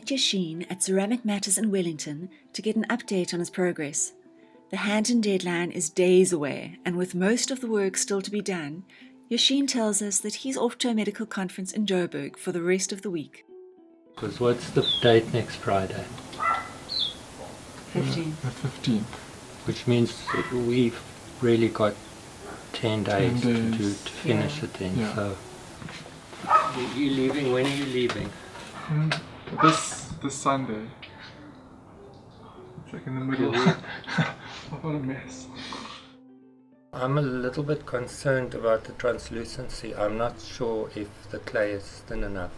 met Yashin at Ceramic Matters in Wellington to get an update on his progress. The hand-in deadline is days away, and with most of the work still to be done, Yashin tells us that he's off to a medical conference in Joburg for the rest of the week. Because what's the date next Friday? 15th. The 15th. Which means that we've really got 10 days, 10 days. to finish it then. Yeah. So you're leaving, when are you leaving? This Sunday. It's like in the middle. What a mess. I'm a little bit concerned about the translucency. I'm not sure if the clay is thin enough.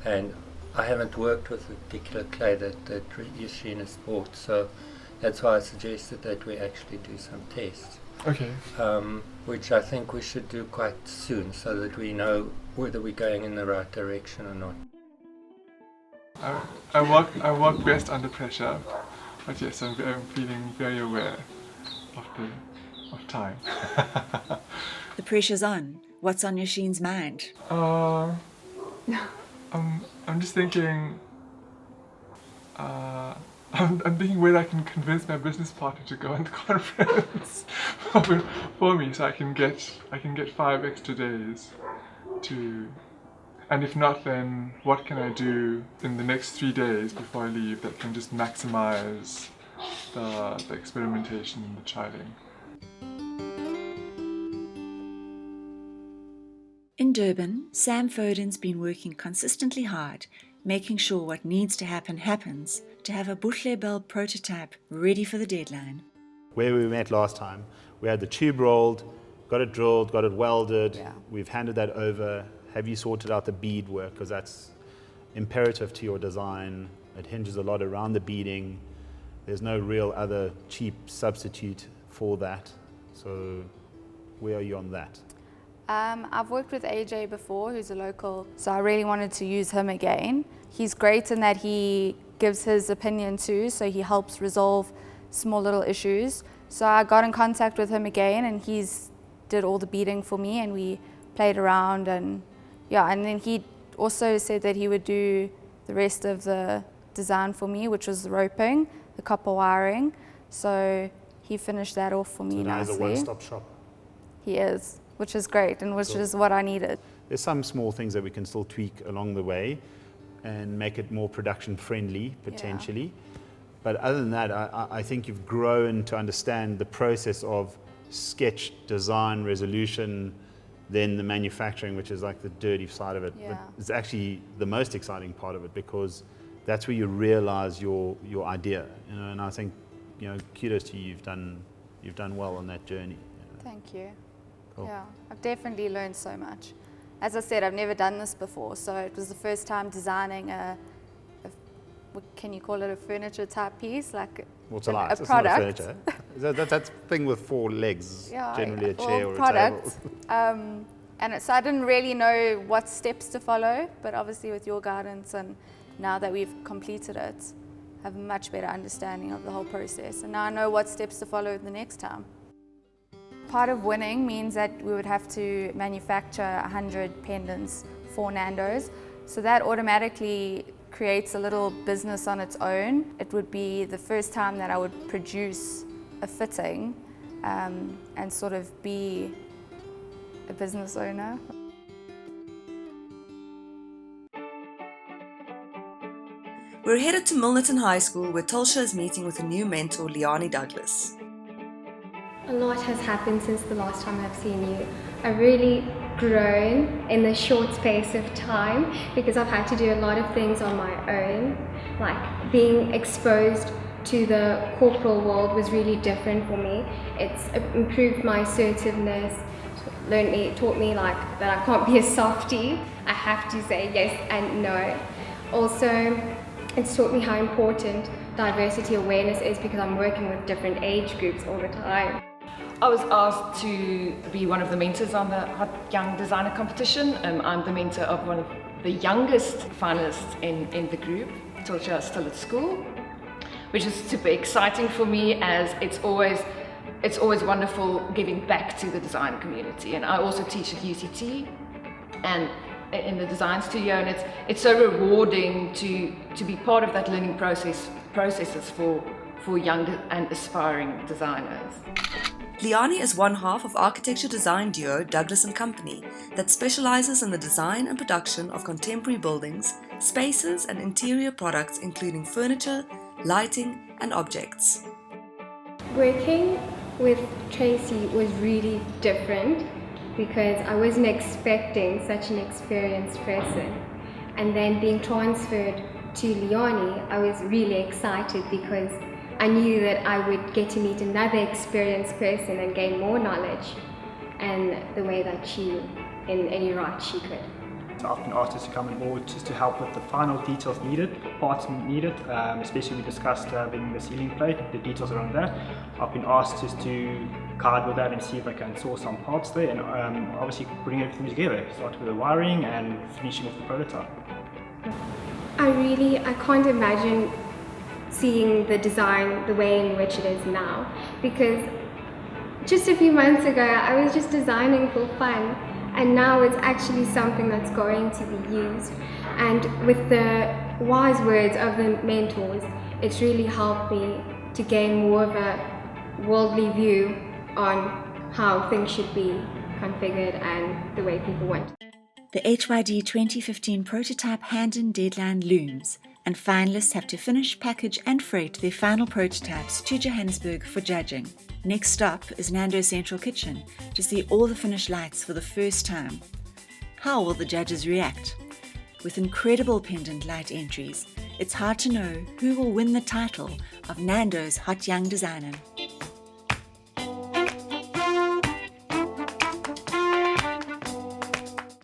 And I haven't worked with the particular clay that Yashin has bought, so that's why I suggested that we actually do some tests. Okay. Which I think we should do quite soon so that we know whether we're going in the right direction or not. I work best under pressure, but yes, I'm feeling very aware of time. The pressure's on. What's on Yashin's mind? I'm just thinking. I'm thinking whether I can convince my business partner to go on the conference for me, so I can get 5 extra days to. And if not, then what can I do in the next 3 days before I leave that can just maximize the experimentation and the trialing? In Durban, Sam Foden's been working consistently hard, making sure what needs to happen happens to have a Boucle Bell prototype ready for the deadline. Where we met last time, we had the tube rolled, got it drilled, got it welded. Yeah. We've handed that over. Have you sorted out the bead work? Because that's imperative to your design. It hinges a lot around the beading. There's no real other cheap substitute for that. So where are you on that? I've worked with AJ before, who's a local, so I really wanted to use him again. He's great in that he gives his opinion too, so he helps resolve small little issues. So I got in contact with him again, and he's did all the beading for me, and we played around, and yeah, and then he also said that he would do the rest of the design for me, which was the roping, the copper wiring. So he finished that off for me So now nicely. it's a one-stop shop. He is, which is great, and which is what I needed. There's some small things that we can still tweak along the way and make it more production friendly, potentially. But other than that, I think you've grown to understand the process of sketch, design, resolution, then the manufacturing, which is like the dirty side of it. Yeah. But it's actually the most exciting part of it, because that's where you realize your idea. And I think, kudos to you. You've done well on that journey. Thank you. Cool. Yeah, I've definitely learned so much. As I said, I've never done this before, so it was the first time designing what can you call it, a furniture type piece, like What's a lot? a It's product. not furniture. That's thing with 4 legs, Yeah, generally a well, chair or product. a table. So I didn't really know what steps to follow, but obviously with your guidance and now that we've completed it, I have a much better understanding of the whole process. And now I know what steps to follow the next time. Part of winning means that we would have to manufacture 100 pendants for Nando's. So that automatically creates a little business on its own. It would be the first time that I would produce a fitting and sort of be a business owner. We're headed to Milnerton High School where Tulsha is meeting with a new mentor, Liani Douglas. A lot has happened since the last time I've seen you. I've really grown in the short space of time because I've had to do a lot of things on my own. Like being exposed to the corporal world was really different for me. It's improved my assertiveness, taught me like that I can't be a softie. I have to say yes and no. Also, it's taught me how important diversity awareness is because I'm working with different age groups all the time. I was asked to be one of the mentors on the Hot Young Designer competition. I'm the mentor of one of the youngest finalists in the group. Tulsha is still at school, which is super exciting for me as it's always wonderful giving back to the design community. And I also teach at UCT, and in the design studio, and it's so rewarding to be part of that learning processes for young and aspiring designers. Liani is one half of architecture design duo Douglas & Company that specializes in the design and production of contemporary buildings, spaces and interior products including furniture, lighting and objects. Working with Tracy was really different because I wasn't expecting such an experienced person. And then being transferred to Liani, I was really excited because I knew that I would get to meet another experienced person and gain more knowledge, and the way that she, in any right, she could. So I've been asked to come on board just to help with the final details needed, parts needed, especially we discussed having the ceiling plate, the details around that. I've been asked just to guide with that and see if I can source some parts there, and obviously putting everything together, start with the wiring and finishing off the prototype. I can't imagine seeing the design the way in which it is now, because just a few months ago I was just designing for fun, and now it's actually something that's going to be used. And with the wise words of the mentors, it's really helped me to gain more of a worldly view on how things should be configured and the way people want. The HYD 2015 prototype hand-in deadline looms, and finalists have to finish, package and freight their final prototypes to Johannesburg for judging. Next stop is Nando's Central Kitchen to see all the finished lights for the first time. How will the judges react? With incredible pendant light entries, it's hard to know who will win the title of Nando's Hot Young Designer.